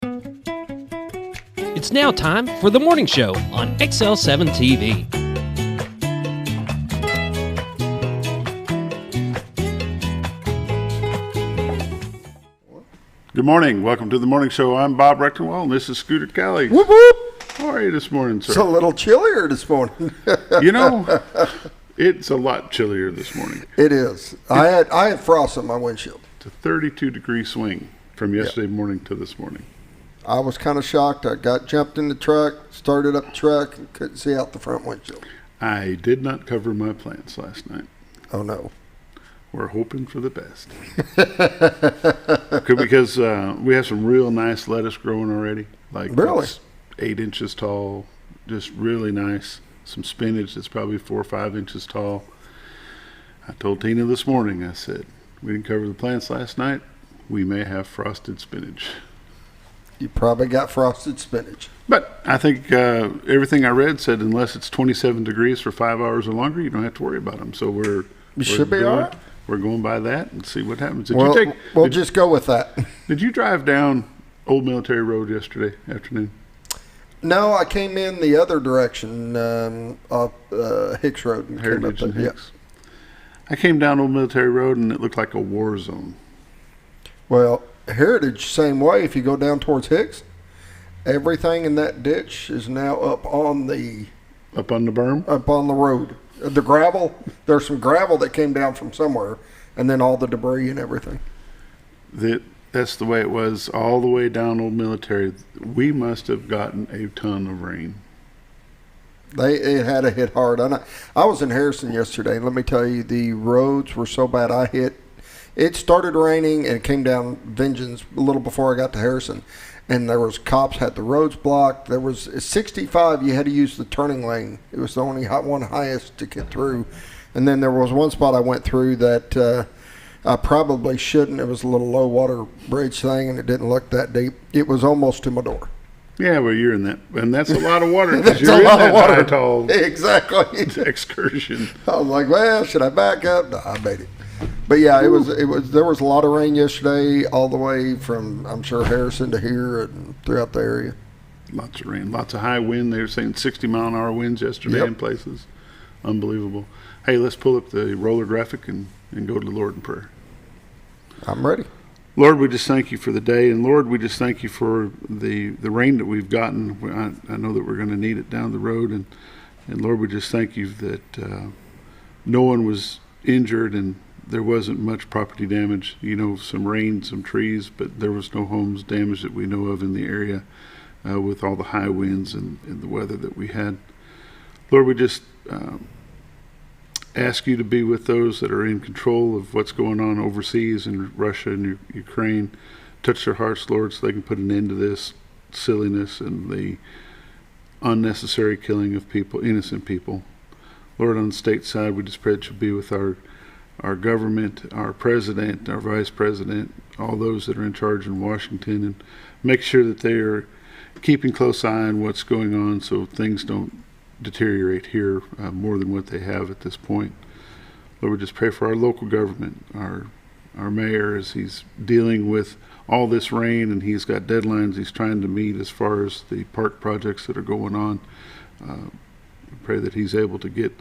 It's now time for the morning show on XL7-TV. Good morning. Welcome to the morning show. I'm Bob Rechtenwald, and this is Scooter Kelly. Whoop, whoop. How are you this morning, sir? It's a little chillier this morning. You know, it's a lot chillier this morning. It is. I had frost on my windshield. It's a 32-degree swing from yesterday morning to this morning. I was kind of shocked. I jumped in the truck, started up the truck, and couldn't see out the front windshield. I did not cover my plants last night. Oh, no. We're hoping for the best. Because we have some real nice lettuce growing already. Like really? It's 8 inches tall, just really nice. Some spinach that's probably 4 or 5 inches tall. I told Tina this morning, I said, we didn't cover the plants last night. We may have frosted spinach. You probably got frosted spinach. But I think everything I read said unless it's 27 degrees for 5 hours or longer, you don't have to worry about them. So we're should be all right. We're going by that and see what happens. We'll just go with that. Did you drive down Old Military Road yesterday afternoon? No, I came in the other direction off Hicks Road. And Heritage came up and Hicks. I came down Old Military Road and it looked like a war zone. Well, Heritage, same way. If you go down towards Hicks, everything in that ditch is now up on the berm? Up on the road. The gravel, there's some gravel that came down from somewhere, and then all the debris and everything. That's the way it was all the way down Old Military. We must have gotten a ton of rain. It had to hit hard. I was in Harrison yesterday. Let me tell you, the roads were so bad. It started raining and it came down Vengeance a little before I got to Harrison. And there was cops had the roads blocked. There was 65. You had to use the turning lane. It was the only one highest to get through. And then there was one spot I went through that I probably shouldn't. It was a little low water bridge thing, and it didn't look that deep. It was almost to my door. Yeah, well, you're in that, and that's a lot of water. That's you're a in lot that of water. high, tall Exactly. excursion. I was like, well, should I back up? No, I made it. But yeah, there was a lot of rain yesterday, all the way from, I'm sure, Harrison to here and throughout the area. Lots of rain, lots of high wind. They were saying 60-mile-an-hour winds yesterday in places. Unbelievable. Hey, let's pull up the roller graphic and go to the Lord in prayer. I'm ready. Lord, we just thank you for the day, and Lord, we just thank you for the rain that we've gotten. I know that we're going to need it down the road, and Lord, we just thank you that no one was injured and there wasn't much property damage. You know, some rain, some trees, but there was no homes damaged that we know of in the area with all the high winds and the weather that we had. Lord, we just ask you to be with those that are in control of what's going on overseas in Russia and Ukraine. Touch their hearts, Lord, so they can put an end to this silliness and the unnecessary killing of people, innocent people. Lord, on the state side, we just pray that you'll be with our government, our president, our vice president, all those that are in charge in Washington, and make sure that they are keeping close eye on what's going on so things don't deteriorate here more than what they have at this point. Lord, we just pray for our local government, our mayor, as he's dealing with all this rain and he's got deadlines he's trying to meet as far as the park projects that are going on. We pray that he's able to get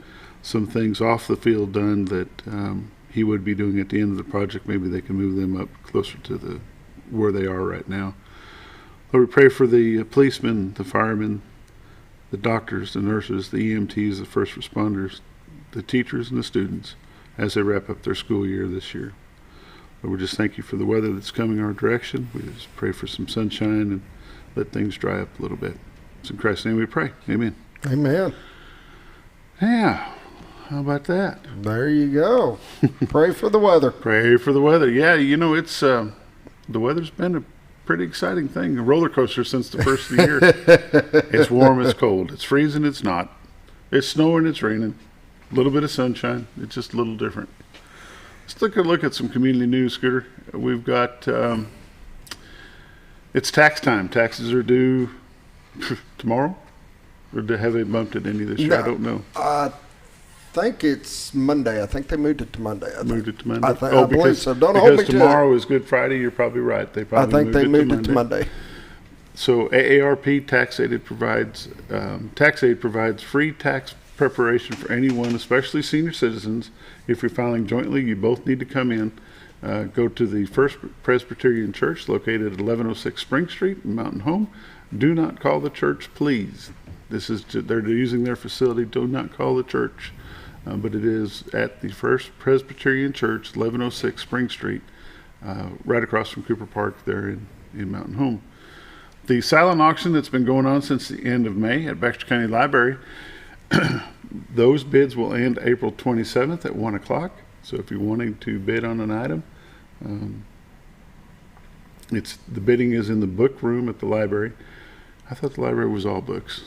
some things off the field done that he would be doing at the end of the project. Maybe they can move them up closer to where they are right now. Lord, we pray for the policemen, the firemen, the doctors, the nurses, the EMTs, the first responders, the teachers, and the students as they wrap up their school year this year. Lord, we just thank you for the weather that's coming our direction. We just pray for some sunshine and let things dry up a little bit. It's in Christ's name we pray. Amen. Amen. Yeah. How about that? There you go. Pray for the weather. Pray for the weather. Yeah, you know, it's the weather's been a pretty exciting thing. A roller coaster since the first of the year. It's warm, it's cold. It's freezing, it's not. It's snowing, it's raining. A little bit of sunshine. It's just a little different. Let's take a look at some community news, Scooter. We've got, it's tax time. Taxes are due tomorrow? Or have they bumped it any this year? No, I don't know. I think it's Monday. I think they moved it to Monday. I believe so. Don't hold me to it. Tomorrow is Good Friday. You're probably right. They probably moved it to Monday. So AARP tax aid provides free tax preparation for anyone, especially senior citizens. If you're filing jointly, you both need to come in. Go to the First Presbyterian Church located at 1106 Spring Street in Mountain Home. Do not call the church, please. They're using their facility. Do not call the church. But it is at the First Presbyterian Church, 1106 Spring Street, right across from Cooper Park there in Mountain Home. The silent auction that's been going on since the end of May at Baxter County Library, those bids will end April 27th at 1 o'clock. So if you're wanting to bid on an item, the bidding is in the book room at the library. I thought the library was all books.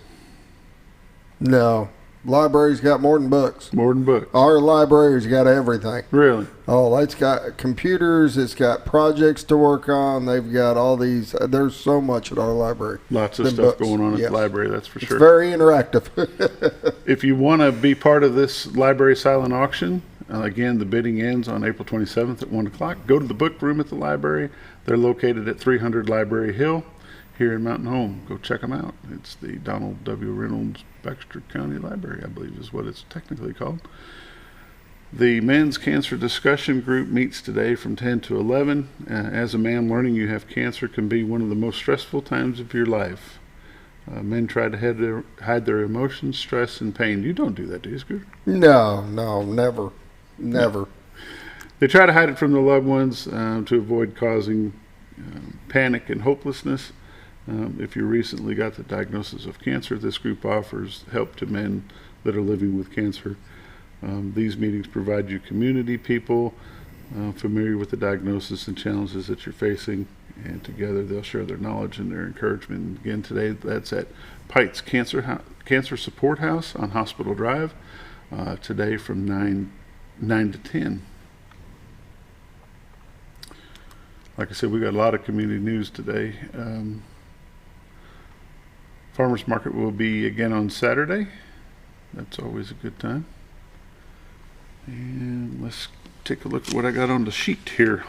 No. Library's got more than books. More than books. Our library's got everything. Really? Oh, it's got computers. It's got projects to work on. They've got all these. There's so much at our library. Lots of stuff going on at the library, that's for sure. It's very interactive. If you want to be part of this library silent auction, again, the bidding ends on April 27th at 1 o'clock. Go to the book room at the library. They're located at 300 Library Hill here in Mountain Home. Go check them out. It's the Donald W. Reynolds Baxter County Library, I believe is what it's technically called. The Men's Cancer Discussion Group meets today from 10 to 11. As a man, learning you have cancer can be one of the most stressful times of your life. Men try to hide their emotions, stress, and pain. You don't do that, do you, Scooter? No, never. They try to hide it from their loved ones to avoid causing panic and hopelessness. If you recently got the diagnosis of cancer, this group offers help to men that are living with cancer. These meetings provide you community people familiar with the diagnosis and challenges that you're facing, and together they'll share their knowledge and their encouragement. And again, today that's at Pite's Cancer Support House on Hospital Drive, today from 9 to 10. Like I said, we got a lot of community news today. Farmers Market will be again on Saturday. That's always a good time. And let's take a look at what I got on the sheet here.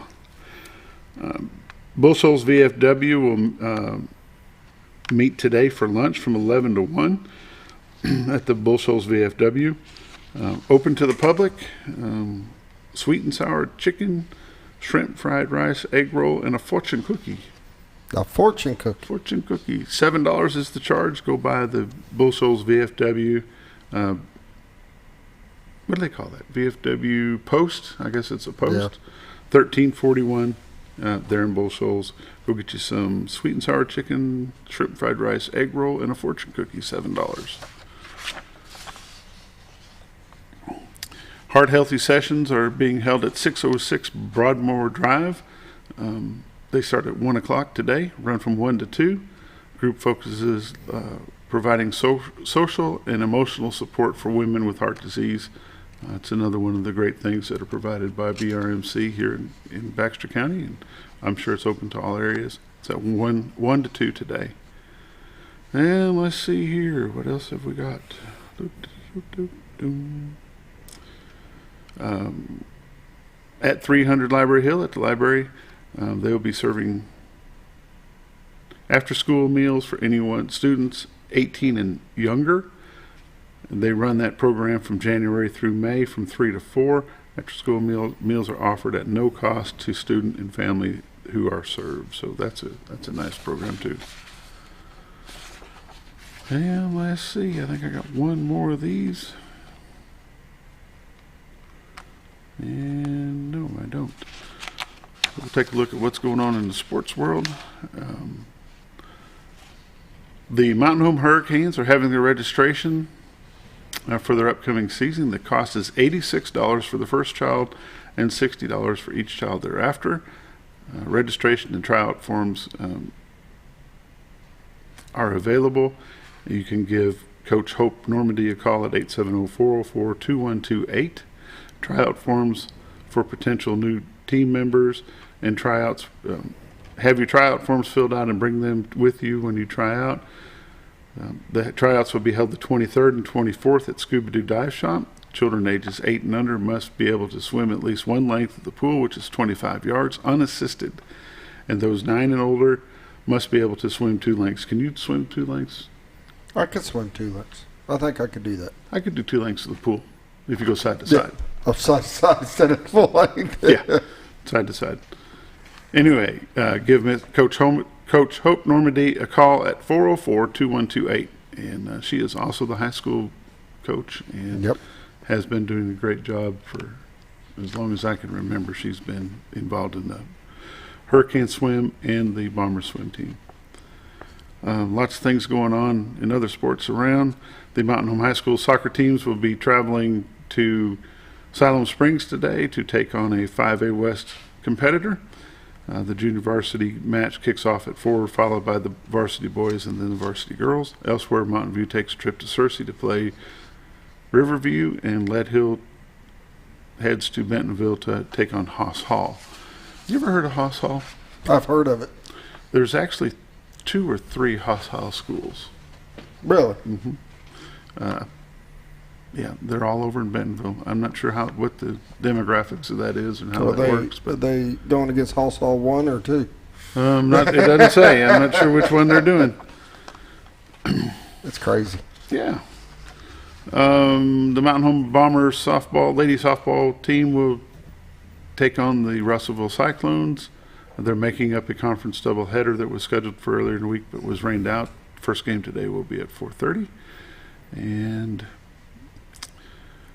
Bull Shoals VFW will meet today for lunch from 11 to 1 at the Bull Shoals VFW. Open to the public. Sweet and sour chicken, shrimp fried rice, egg roll, and a fortune cookie. A fortune cookie. Fortune cookie. $7 is the charge. Go by the Bull Shoals VFW. What do they call that? VFW Post? I guess it's a post. Yeah. 1341 there in Bull Shoals. Go get you some sweet and sour chicken, shrimp fried rice, egg roll, and a fortune cookie. $7. Heart Healthy Sessions are being held at 606 Broadmoor Drive. They start at 1 o'clock today, run from 1 to 2. Group focuses providing social and emotional support for women with heart disease. It's another one of the great things that are provided by BRMC here in Baxter County, and I'm sure it's open to all areas. It's at 1 to 2 today. And let's see here, what else have we got? At 300 Library Hill at the library, they will be serving after-school meals for students 18 and younger. And they run that program from January through May from 3 to 4. After-school meals are offered at no cost to student and family who are served. So that's a nice program too. And let's see, I think I got one more of these. And no, I don't. We'll take a look at what's going on in the sports world. The Mountain Home Hurricanes are having their registration for their upcoming season. The cost is $86 for the first child and $60 for each child thereafter. Registration and tryout forms are available. You can give Coach Hope Normandy a call at 870-404-2128. Tryout forms for potential new team members and tryouts. Have your tryout forms filled out and bring them with you when you try out. The tryouts will be held the 23rd and 24th at Scuba Doo Dive Shop. Children ages 8 and under must be able to swim at least one length of the pool, which is 25 yards, unassisted. And those 9 and older must be able to swim 2 lengths. Can you swim 2 lengths? I could swim 2 lengths. I think I could do that. I could do 2 lengths of the pool if you go side to side. Oh, side to side instead of full length. Yeah, side to side. Anyway, give Coach Hope Normandy a call at 404-2128. And she is also the high school coach and has been doing a great job for as long as I can remember. She's been involved in the Hurricane Swim and the Bomber Swim team. Lots of things going on in other sports around. The Mountain Home High School soccer teams will be traveling to Siloam Springs today to take on a 5A West competitor. The junior varsity match kicks off at 4, followed by the varsity boys and then the varsity girls. Elsewhere, Mountain View takes a trip to Searcy to play Riverview, and Lead Hill heads to Bentonville to take on Haas Hall. You ever heard of Haas Hall? I've heard of it. There's actually 2 or 3 Haas Hall schools. Really? Mm-hmm. Yeah, they're all over in Bentonville. I'm not sure what the demographics of that is and how that works. But are they going against Haas Hall 1 or 2? It doesn't say. I'm not sure which one they're doing. That's crazy. Yeah. The Mountain Home Bombers lady softball team will take on the Russellville Cyclones. They're making up a conference doubleheader that was scheduled for earlier in the week but was rained out. First game today will be at 4:30. And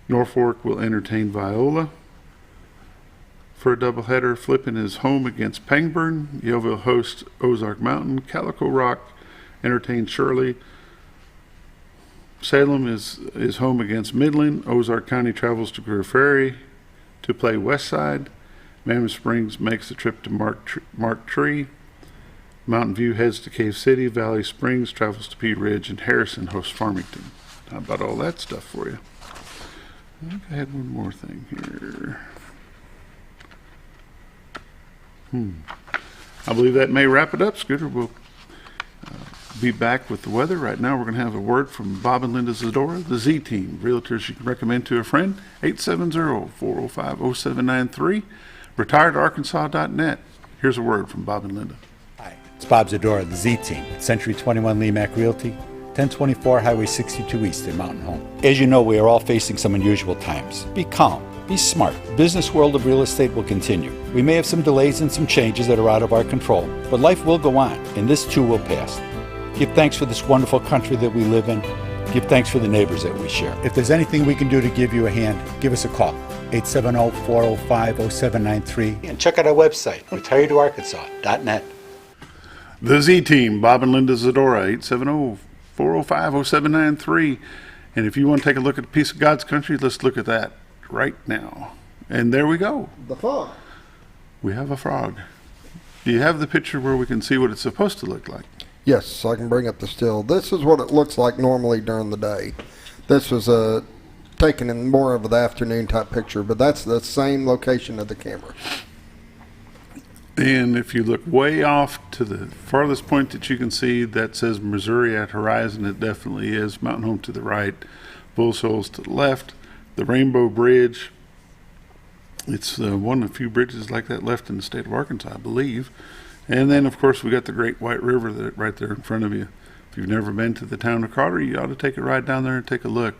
Norfolk will entertain Viola for a doubleheader. Flippin is home against Pangburn. Yeovil hosts Ozark Mountain. Calico Rock entertains Shirley. Salem is home against Midland. Ozark County travels to Greer Ferry to play Westside. Mammoth Springs makes the trip to Mark Tree. Mountain View heads to Cave City. Valley Springs travels to Pea Ridge, and Harrison hosts Farmington. How about all that stuff for you? I think I had one more thing here. I believe that may wrap it up, Scooter. We'll be back with the weather. Right now we're going to have a word from Bob and Linda Zadora, the Z Team, realtors you can recommend to a friend, 870-405-0793, retiredarkansas.net. Here's a word from Bob and Linda. Hi, it's Bob Zadora, the Z Team at Century 21 Lemac Realty, 1024 Highway 62 East in Mountain Home. As you know, we are all facing some unusual times. Be calm. Be smart. The business world of real estate will continue. We may have some delays and some changes that are out of our control, but life will go on, and this too will pass. Give thanks for this wonderful country that we live in. Give thanks for the neighbors that we share. If there's anything we can do to give you a hand, give us a call. 870-405-0793. And check out our website, retiredarkansas.net. The Z Team, Bob and Linda Zadora, 870-405-0793. And if you want to take a look at a piece of God's country, let's look at that right now. And there we go. The fog. We have a frog. Do you have the picture where we can see what it's supposed to look like? Yes, I can bring up the still. This is what it looks like normally during the day. This was taken in more of the afternoon type picture, but that's the same location of the camera. And if you look way off to the farthest point that you can see, that says Missouri at horizon. It definitely is. Mountain Home to the right, Bulls Holes to the left. The Rainbow Bridge, it's one of the few bridges like that left in the state of Arkansas, I believe. And then, of course, we got the Great White River right there in front of you. If you've never been to the town of Carter, you ought to take a ride down there and take a look.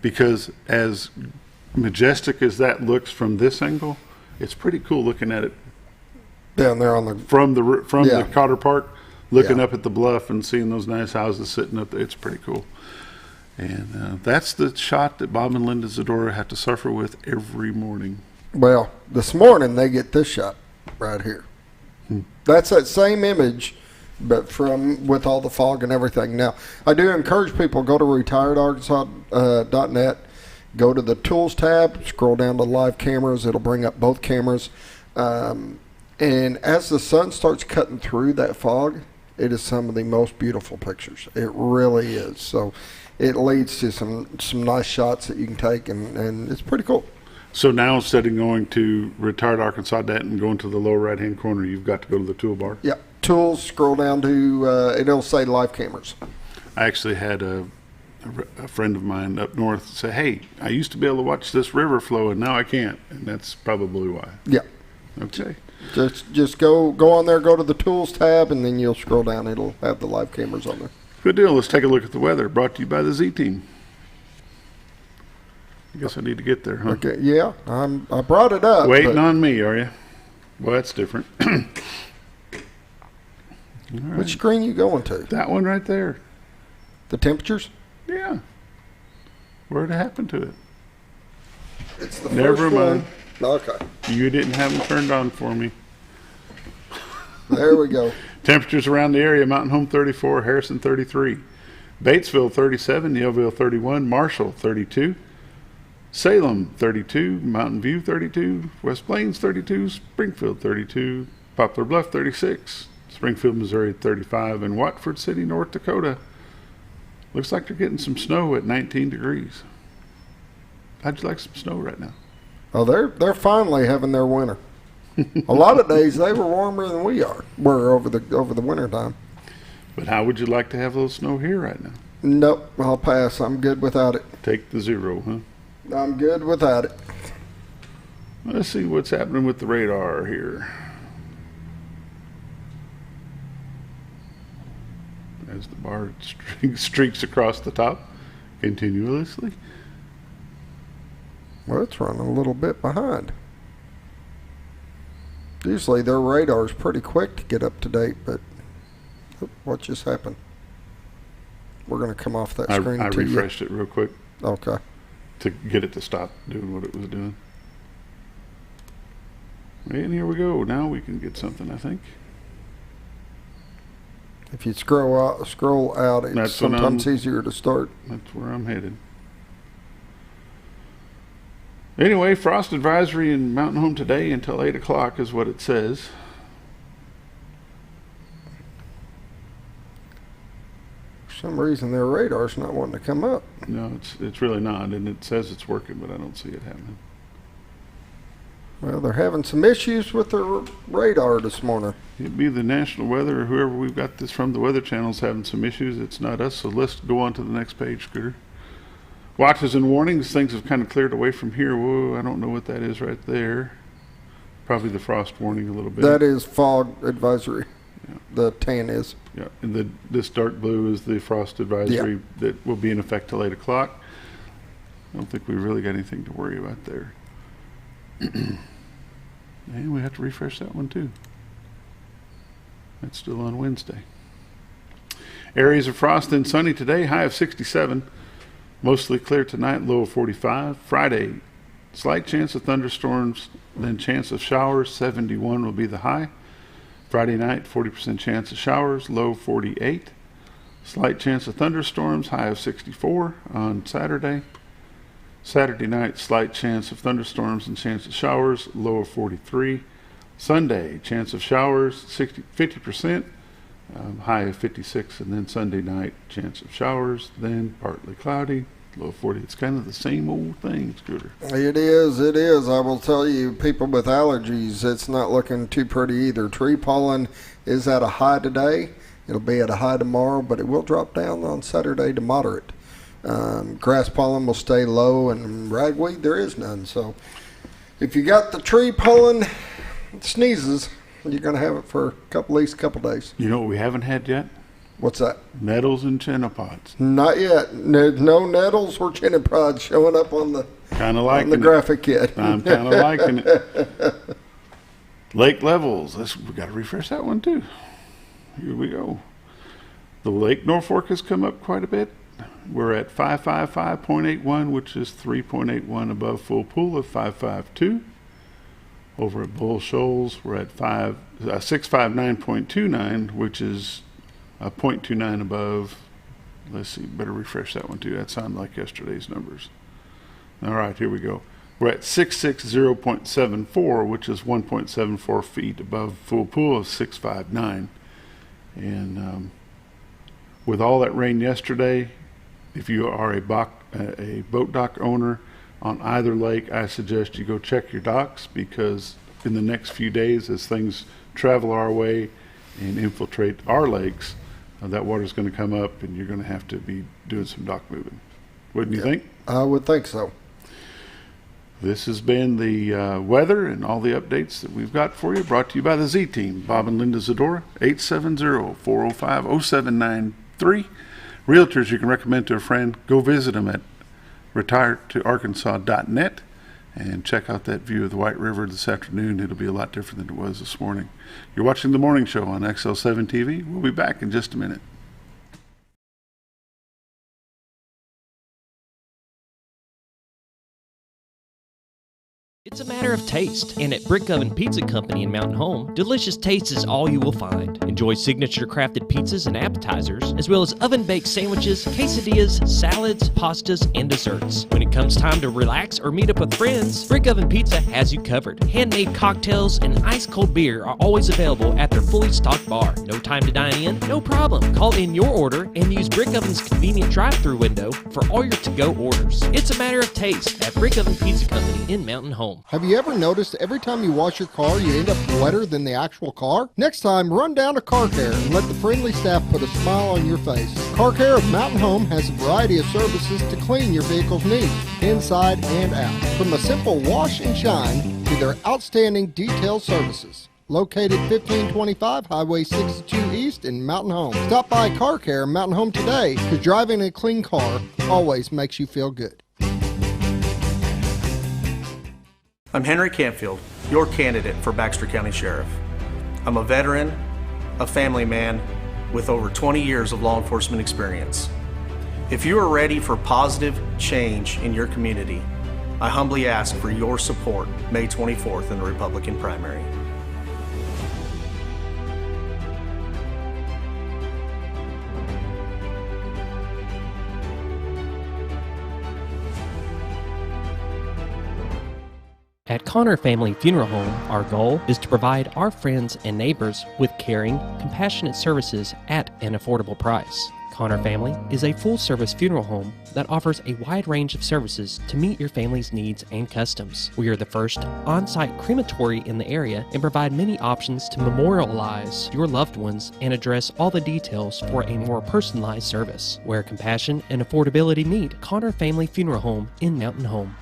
Because as majestic as that looks from this angle, it's pretty cool looking at it down there on the from the Carter Park, looking up at the bluff and seeing those nice houses sitting up there. It's pretty cool. And that's the shot that Bob and Linda Zadora have to suffer with every morning. Well, this morning they get this shot right here. That's that same image, but with all the fog and everything. Now, I do encourage people, go to retiredarkansas.net, go to the Tools tab, scroll down to Live Cameras. It'll bring up both cameras. And as the sun starts cutting through that fog, it is some of the most beautiful pictures. It really is. So it leads to some nice shots that you can take, and it's pretty cool. So now instead of going to retiredarkansas.net and going to the lower right-hand corner, you've got to go to the toolbar? Yeah. Tools, scroll down to, it'll say Live Cameras. I actually had a friend of mine up north say, hey, I used to be able to watch this river flow, and now I can't. And that's probably why. Yeah. Okay. Just go on there, go to the tools tab, and then you'll scroll down. It'll have the live cameras on there. Good deal. Let's take a look at the weather. Brought to you by the Z-Team. I guess I need to get there, huh? Okay, yeah, I brought it up. Waiting on me, are you? Well, that's different. All right. Which screen you going to? That one right there. The temperatures? Yeah. Where'd it happen to it? It's the Never first mind. one. Okay. You didn't have them turned on for me. There we go. Temperatures around the area: Mountain Home 34, Harrison 33, Batesville 37, Neilville 31, Marshall 32, Salem 32, Mountain View 32, West Plains 32, Springfield 32, Poplar Bluff 36, Springfield, Missouri 35, and Watford City, North Dakota. Looks like they're getting some snow at 19 degrees. How'd you like some snow right now? Oh, they're finally having their winter. A lot of days they were warmer than we're over the winter time. But how would you like to have a little snow here right now? Nope, I'll pass. I'm good without it. Take the 0, huh? I'm good without it. Let's see what's happening with the radar here. As the bar streaks across the top continuously. Well, it's running a little bit behind. Usually their radar's pretty quick to get up to date, but what just happened? We're going to come off that screen. I refreshed it real quick. Okay. To get it to stop doing what it was doing. And here we go. Now we can get something, I think. If you scroll out, it's sometimes easier to start. That's where I'm headed. Anyway, frost advisory in Mountain Home today until 8 o'clock is what it says. For some reason, their radar's not wanting to come up. No, it's really not, and it says it's working, but I don't see it happening. Well, they're having some issues with their radar this morning. It'd be the national weather or whoever we've got this from. The Weather Channel's having some issues. It's not us, so let's go on to the next page, Scooter. Watches and warnings. Things have kind of cleared away from here. Whoa, I don't know what that is right there. Probably the frost warning a little bit. That is fog advisory. Yeah. The tan is. Yeah, and this dark blue is the frost advisory that will be in effect till 8 o'clock. I don't think we really got anything to worry about there. And we have to refresh that one too. That's still on Wednesday. Areas of frost and sunny today, high of 67. Mostly clear tonight, low of 45. Friday, slight chance of thunderstorms, then chance of showers, 71 will be the high. Friday night, 40% chance of showers, low 48. Slight chance of thunderstorms, high of 64 on Saturday. Saturday night, slight chance of thunderstorms and chance of showers, low of 43. Sunday, chance of showers, 50%, high of 56. And then Sunday night, chance of showers, then partly cloudy, low of 40. It's kind of the same old thing, Scooter. It is. I will tell you, people with allergies, it's not looking too pretty either. Tree pollen is at a high today. It'll be at a high tomorrow, but it will drop down on Saturday to moderate. Grass pollen will stay low, and ragweed, there is none. So if you got the tree pollen sneezes, you're going to have it for at least a couple days. You know what we haven't had yet? What's that? Nettles and chenopod's. Not yet. No nettles or chenopod's showing up on the graphic yet. I'm kind of liking it. Lake levels. We got to refresh that one too. Here we go. The Lake Norfolk has come up quite a bit. We're at 555.81, which is 3.81 above full pool of 552. Over at Bull Shoals, we're at 659.29, which is 0.29 above. Let's see, better refresh that one too. That sounded like yesterday's numbers. All right, here we go. We're at 660.74, which is 1.74 feet above full pool of 659. And with all that rain yesterday, if you are a boat dock owner on either lake, I suggest you go check your docks, because in the next few days, as things travel our way and infiltrate our lakes, that water's going to come up and you're going to have to be doing some dock moving. Wouldn't you think? I would think so. This has been the weather and all the updates that we've got for you, brought to you by the Z-Team. Bob and Linda Zadora, 870-405-0793. Realtors you can recommend to a friend. Go visit them at retiredtoarkansas.net and check out that view of the White River this afternoon. It'll be a lot different than it was this morning. You're watching The Morning Show on XL7-TV. We'll be back in just a minute. It's a matter of taste, and at Brick Oven Pizza Company in Mountain Home, delicious taste is all you will find. Enjoy signature crafted pizzas and appetizers, as well as oven-baked sandwiches, quesadillas, salads, pastas, and desserts. When it comes time to relax or meet up with friends, Brick Oven Pizza has you covered. Handmade cocktails and ice-cold beer are always available at their fully stocked bar. No time to dine in? No problem. Call in your order and use Brick Oven's convenient drive-thru window for all your to-go orders. It's a matter of taste at Brick Oven Pizza Company in Mountain Home. Have you ever noticed every time you wash your car, you end up wetter than the actual car? Next time, run down to Car Care and let the friendly staff put a smile on your face. Car Care of Mountain Home has a variety of services to clean your vehicle's needs, inside and out. From a simple wash and shine to their outstanding detailed services. Located 1525 Highway 62 East in Mountain Home. Stop by Car Care Mountain Home today, because driving a clean car always makes you feel good. I'm Henry Campfield, your candidate for Baxter County Sheriff. I'm a veteran, a family man, with over 20 years of law enforcement experience. If you are ready for positive change in your community, I humbly ask for your support May 24th in the Republican primary. At Connor Family Funeral Home, our goal is to provide our friends and neighbors with caring, compassionate services at an affordable price. Connor Family is a full-service funeral home that offers a wide range of services to meet your family's needs and customs. We are the first on-site crematory in the area and provide many options to memorialize your loved ones and address all the details for a more personalized service. Where compassion and affordability meet, Connor Family Funeral Home in Mountain Home.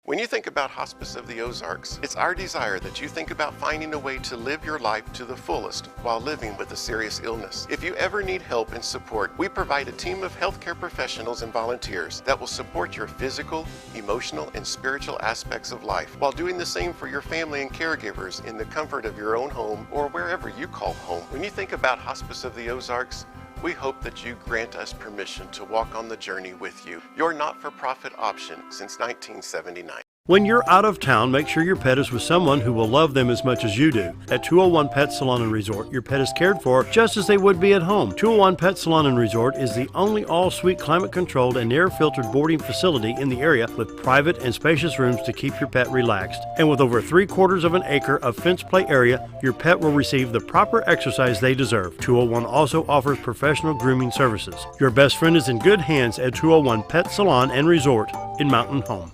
When you think about Hospice of the Ozarks, it's our desire that you think about finding a way to live your life to the fullest while living with a serious illness. If you ever need help and support, we provide a team of healthcare professionals and volunteers that will support your physical, emotional, and spiritual aspects of life while doing the same for your family and caregivers in the comfort of your own home or wherever you call home. When you think about Hospice of the Ozarks, we hope that you grant us permission to walk on the journey with you. Your not-for-profit option since 1979. When you're out of town, make sure your pet is with someone who will love them as much as you do. At 201 Pet Salon and Resort, your pet is cared for just as they would be at home. 201 Pet Salon and Resort is the only all-suite climate-controlled and air-filtered boarding facility in the area with private and spacious rooms to keep your pet relaxed. And with over 3/4 of an acre of fenced play area, your pet will receive the proper exercise they deserve. 201 also offers professional grooming services. Your best friend is in good hands at 201 Pet Salon and Resort in Mountain Home.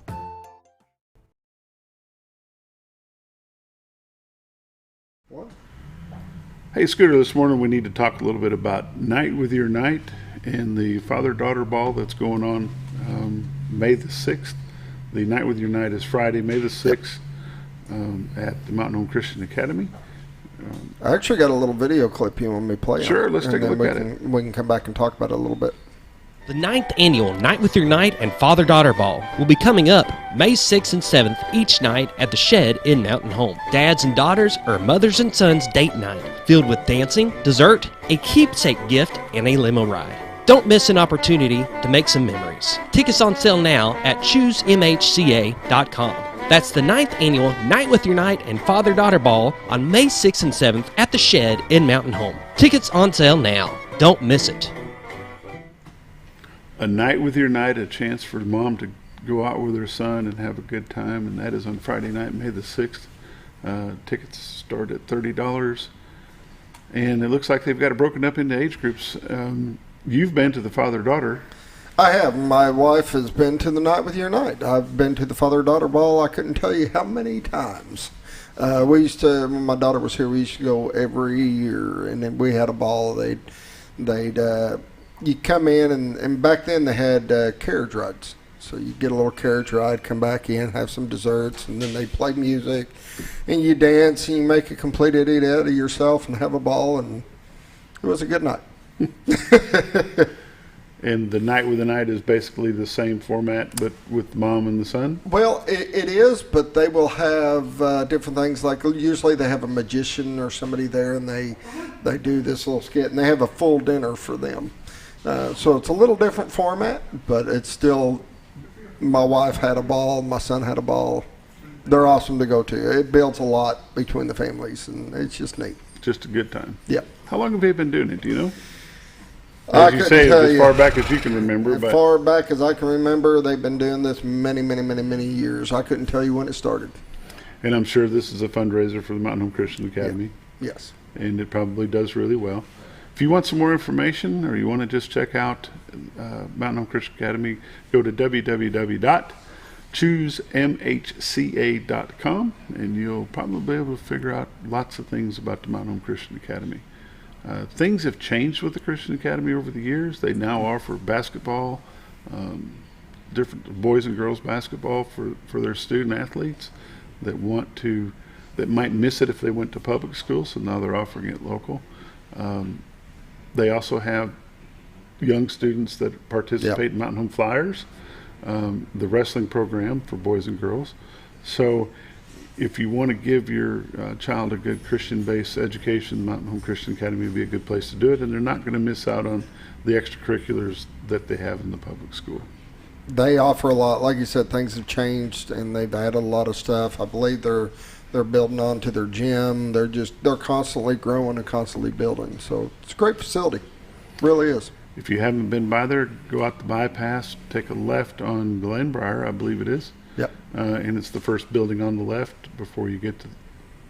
Hey, Scooter, this morning we need to talk a little bit about Night with Your Night and the father-daughter ball that's going on May the 6th. The Night with Your Night is Friday, May the 6th at the Mountain Home Christian Academy. I actually got a little video clip you want me to play. Sure, on, let's take a look at it. We can come back and talk about it a little bit. The 9th annual Night with Your Night and Father-Daughter Ball will be coming up May 6th and 7th each night at the Shed in Mountain Home. Dads and daughters or mothers and sons date night, filled with dancing, dessert, a keepsake gift, and a limo ride. Don't miss an opportunity to make some memories. Tickets on sale now at choosemhca.com. That's the 9th annual Night with Your Night and Father-Daughter Ball on May 6th and 7th at the Shed in Mountain Home. Tickets on sale now. Don't miss it. A Night with Your Night, a chance for mom to go out with her son and have a good time, and that is on Friday night, May the 6th. Tickets start at $30, and it looks like they've got it broken up into age groups. You've been to the father-daughter. I have. My wife has been to the Night with Your Night. I've been to the father-daughter ball. I couldn't tell you how many times. We used to, when my daughter was here, we used to go every year, and then we had a ball. They'd you come in, and back then they had carriage rides. So you get a little carriage ride, come back in, have some desserts, and then they play music, and you dance, and you make a complete idiot out of yourself and have a ball, and it was a good night. And the night with the night is basically the same format, but with mom and the son? Well, it is, but they will have different things. Like usually they have a magician or somebody there, and they do this little skit, and they have a full dinner for them. So it's a little different format, but it's still, my wife had a ball, my son had a ball. They're awesome to go to. It builds a lot between the families, and it's just neat. Just a good time. Yeah. How long have you been doing it, do you know? I As you say, tell as you, far back as you can remember. as But far back as I can remember, they've been doing this many years. I couldn't tell you when it started. And I'm sure this is a fundraiser for the Mountain Home Christian Academy. Yes. And it probably does really well. If you want some more information, or you want to just check out Mountain Home Christian Academy, go to www.choosemhca.com, and you'll probably be able to figure out lots of things about the Mountain Home Christian Academy. Things have changed with the Christian Academy over the years. They now offer basketball, different boys and girls basketball for their student athletes that might miss it if they went to public school, so now they're offering it local. They also have young students that participate in Mountain Home Flyers, the wrestling program for boys and girls. So if you want to give your child a good Christian-based education, Mountain Home Christian Academy would be a good place to do it, and they're not going to miss out on the extracurriculars that they have in the public school. They offer a lot. Like you said, things have changed, and they've added a lot of stuff. I believe they're building on to their gym. They're constantly growing and constantly building. So it's a great facility. Really is. If you haven't been by there, go out the bypass, take a left on Glenbrier, I believe it is. Yep. And it's the first building on the left before you get to,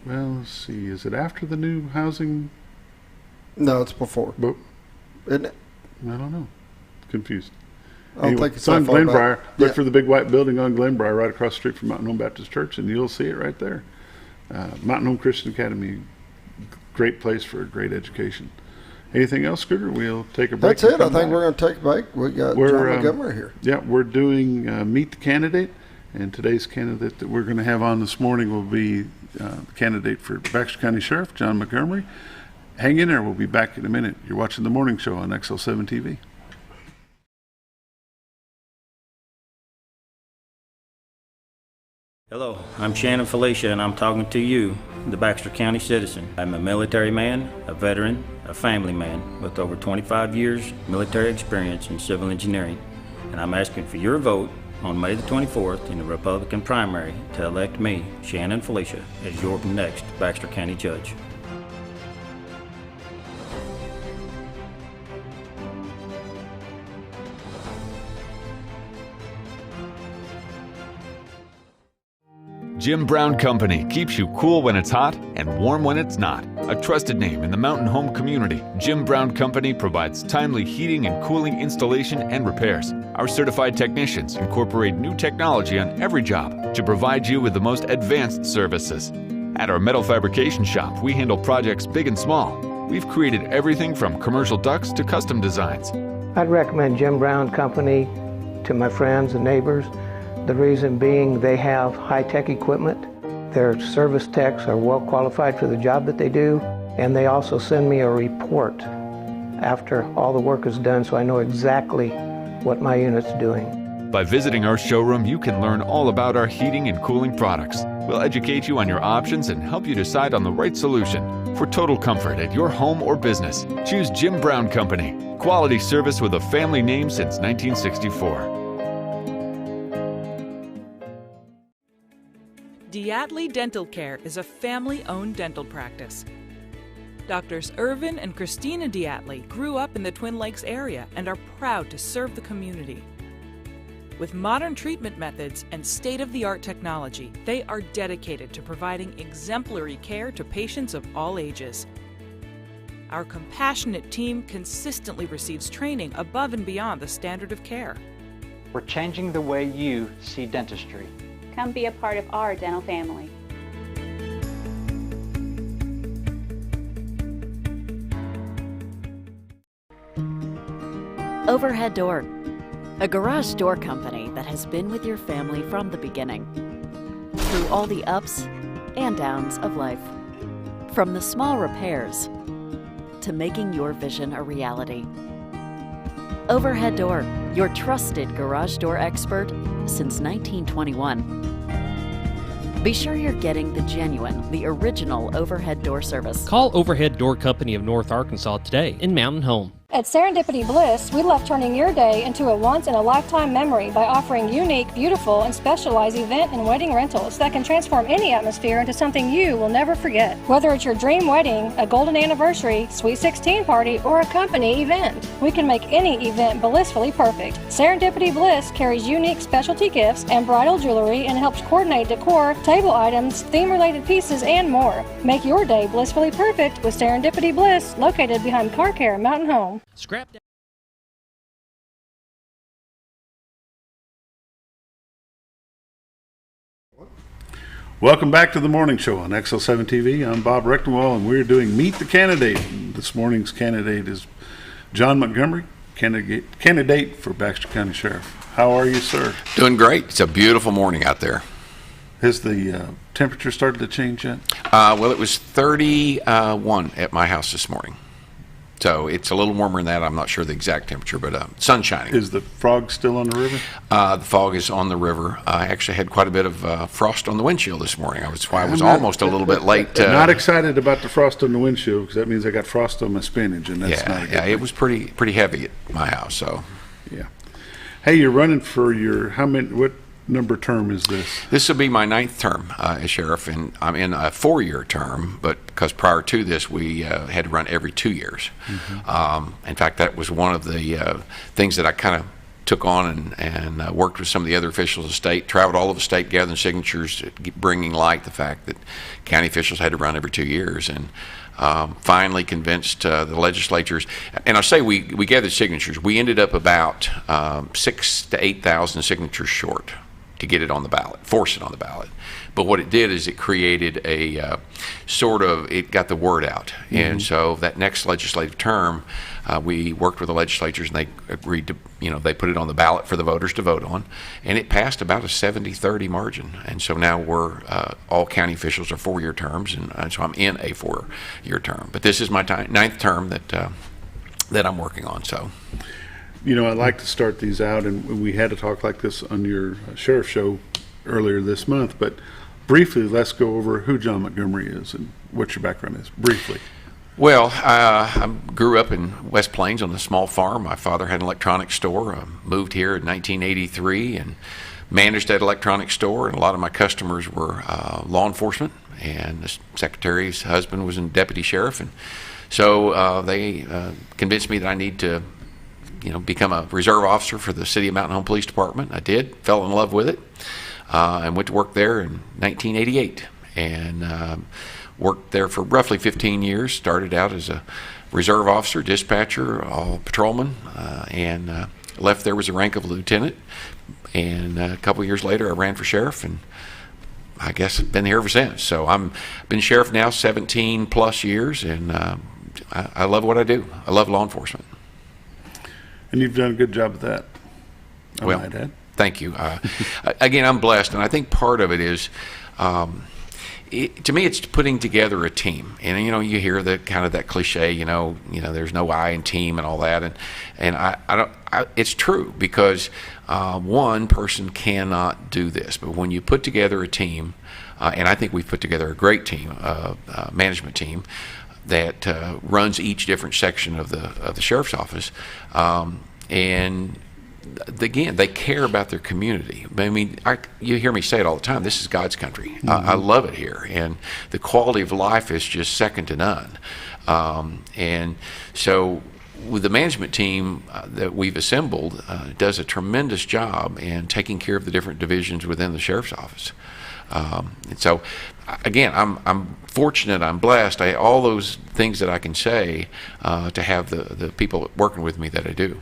well, let's see, is it after the new housing? No, it's before. But, Isn't it? I don't know. Confused. I don't think it's on that far Glenbrier. back. Look Yeah. for the big white building on Glenbrier right across the street from Mountain Home Baptist Church, and you'll see it right there. Mountain Home Christian Academy, great place for a great education. Anything else, Scooter? We'll take a break. That's it. I think we're going to take a break. We got John Montgomery here. Yeah, we're doing Meet the Candidate, and today's candidate that we're going to have on this morning will be the candidate for Baxter County Sheriff, John Montgomery. Hang in there. We'll be back in a minute. You're watching The Morning Show on XL7-TV. Hello, I'm Shannon Felicia, and I'm talking to you, the Baxter County citizen. I'm a military man, a veteran, a family man with over 25 years military experience in civil engineering, and I'm asking for your vote on May the 24th in the Republican primary to elect me, Shannon Felicia, as your next Baxter County judge. Jim Brown Company keeps you cool when it's hot and warm when it's not. A trusted name in the mountain home community, Jim Brown Company provides timely heating and cooling installation and repairs. Our certified technicians incorporate new technology on every job to provide you with the most advanced services. At our metal fabrication shop, we handle projects big and small. We've created everything from commercial ducts to custom designs. I'd recommend Jim Brown Company to my friends and neighbors. The reason being they have high-tech equipment, their service techs are well qualified for the job that they do, and they also send me a report after all the work is done so I know exactly what my unit's doing. By visiting our showroom, you can learn all about our heating and cooling products. We'll educate you on your options and help you decide on the right solution. For total comfort at your home or business, choose Jim Brown Company. Quality service with a family name since 1964. Diatley Dental Care is a family-owned dental practice. Doctors Irvin and Christina Diatley grew up in the Twin Lakes area and are proud to serve the community. With modern treatment methods and state-of-the-art technology, they are dedicated to providing exemplary care to patients of all ages. Our compassionate team consistently receives training above and beyond the standard of care. We're changing the way you see dentistry. Come be a part of our dental family. Overhead door. A garage door company that has been with your family from the beginning, through all the ups and downs of life. From the small repairs to making your vision a reality. Overhead Door, your trusted garage door expert since 1921. Be sure you're getting the genuine, the original overhead door service. Call Overhead Door Company of North Arkansas today in Mountain Home. At Serendipity Bliss, we love turning your day into a once-in-a-lifetime memory by offering unique, beautiful, and specialized event and wedding rentals that can transform any atmosphere into something you will never forget. Whether it's your dream wedding, a golden anniversary, sweet 16 party, or a company event, we can make any event blissfully perfect. Serendipity Bliss carries unique specialty gifts and bridal jewelry and helps coordinate decor, table items, theme-related pieces, and more. Make your day blissfully perfect with Serendipity Bliss, located behind Car Care Mountain Home. Scrap that. Welcome back to the morning show on XL7-TV. I'm Bob Rechtenwald, and we're doing Meet the Candidate. This morning's candidate is John Montgomery, candidate for Baxter County Sheriff. How are you, sir? Doing great. It's a beautiful morning out there. Has the temperature started to change yet? Well, it was 31 at my house this morning. So it's a little warmer than that. I'm not sure the exact temperature, but sun's shining. Is the fog still on the river? The fog is on the river. I actually had quite a bit of frost on the windshield this morning. I was almost a little bit late. Not excited about the frost on the windshield because that means I got frost on my spinach, and that's not a good thing. It was pretty heavy at my house. So yeah. Hey, you're running for your what number term is this? This will be my 9th term as sheriff, and I'm in a 4-year term, but because prior to this we had to run every 2 years. Mm-hmm. In fact, that was one of the things that I kind of took on and worked with some of the other officials of the state, traveled all over the state gathering signatures, bringing light the fact that county officials had to run every 2 years, and finally convinced the legislatures. And I say we gathered signatures. We ended up about 6,000 to 8,000 signatures short to get it on the ballot, force it on the ballot. But what it did is it created a it got the word out. Mm-hmm. And so that next legislative term, we worked with the legislatures, and they agreed to, they put it on the ballot for the voters to vote on, and it passed about a 70-30 margin. And so now we're, all county officials are 4-year terms, and so I'm in a 4-year term. But this is my 9th term that I'm working on, so. I like to start these out, and we had to talk like this on your sheriff show earlier this month, but briefly, let's go over who John Montgomery is and what your background is, briefly. Well, I grew up in West Plains on a small farm. My father had an electronics store. I moved here in 1983 and managed that electronics store, and a lot of my customers were law enforcement, and the secretary's husband was a deputy sheriff, and so they convinced me that I need to become a reserve officer for the City of Mountain Home Police Department. I did, fell in love with it, and went to work there in 1988, and worked there for roughly 15 years. Started out as a reserve officer, dispatcher, patrolman, and left there with a rank of lieutenant. And a couple years later, I ran for sheriff, and I guess I've been here ever since. So I've been sheriff now 17 plus years, and I love what I do. I love law enforcement. And you've done a good job of that, I might add. Thank you. Again, I'm blessed, and I think part of it is, to me, it's putting together a team. And you hear the kind of that cliche, there's no I in team and all that, and it's true, because one person cannot do this, but when you put together a team, and I think we've put together a great team, management team, that runs each different section of the sheriff's office, and again, they care about their community. I mean, you hear me say it all the time. This is God's country. Mm-hmm. I love it here, and the quality of life is just second to none. And so, with the management team that we've assembled, does a tremendous job in taking care of the different divisions within the sheriff's office. And so, again, I'm fortunate, I'm blessed, all those things that I can say to have the people working with me that I do.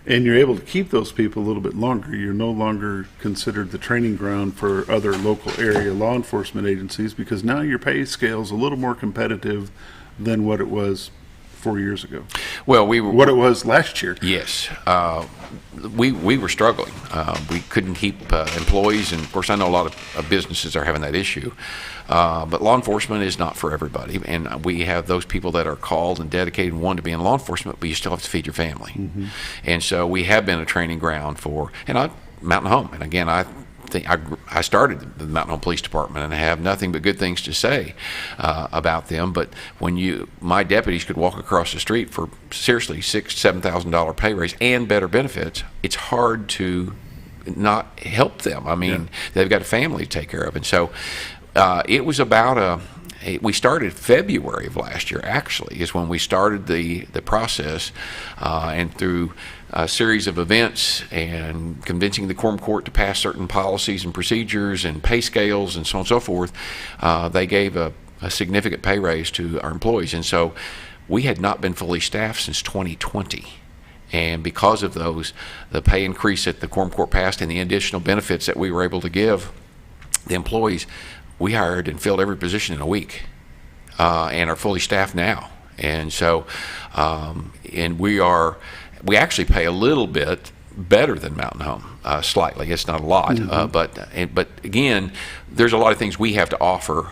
And you're able to keep those people a little bit longer. You're no longer considered the training ground for other local area law enforcement agencies, because now your pay scale is a little more competitive than what it was 4 years ago. Well, we were, what it was last year. Yes. We were struggling. We couldn't keep employees, and of course I know a lot of businesses are having that issue. But law enforcement is not for everybody, and we have those people that are called and dedicated and want to be in law enforcement, but you still have to feed your family. Mm-hmm. And so we have been a training ground for, Mountain Home. And again, I started the Mountain Home Police Department, and I have nothing but good things to say about them. But when my deputies could walk across the street for seriously $6,000-7,000 pay raise and better benefits, it's hard to not help them. I mean, they've got a family to take care of, and so it was about we started February of last year. Actually, is when we started the process, and through a series of events and convincing the quorum court to pass certain policies and procedures and pay scales and so on and so forth, they gave a significant pay raise to our employees. And so we had not been fully staffed since 2020. And because of the pay increase that the quorum court passed and the additional benefits that we were able to give the employees, we hired and filled every position in a week, and are fully staffed now. And so, and we actually pay a little bit better than Mountain Home, slightly. It's not a lot, mm-hmm. But again, there's a lot of things we have to offer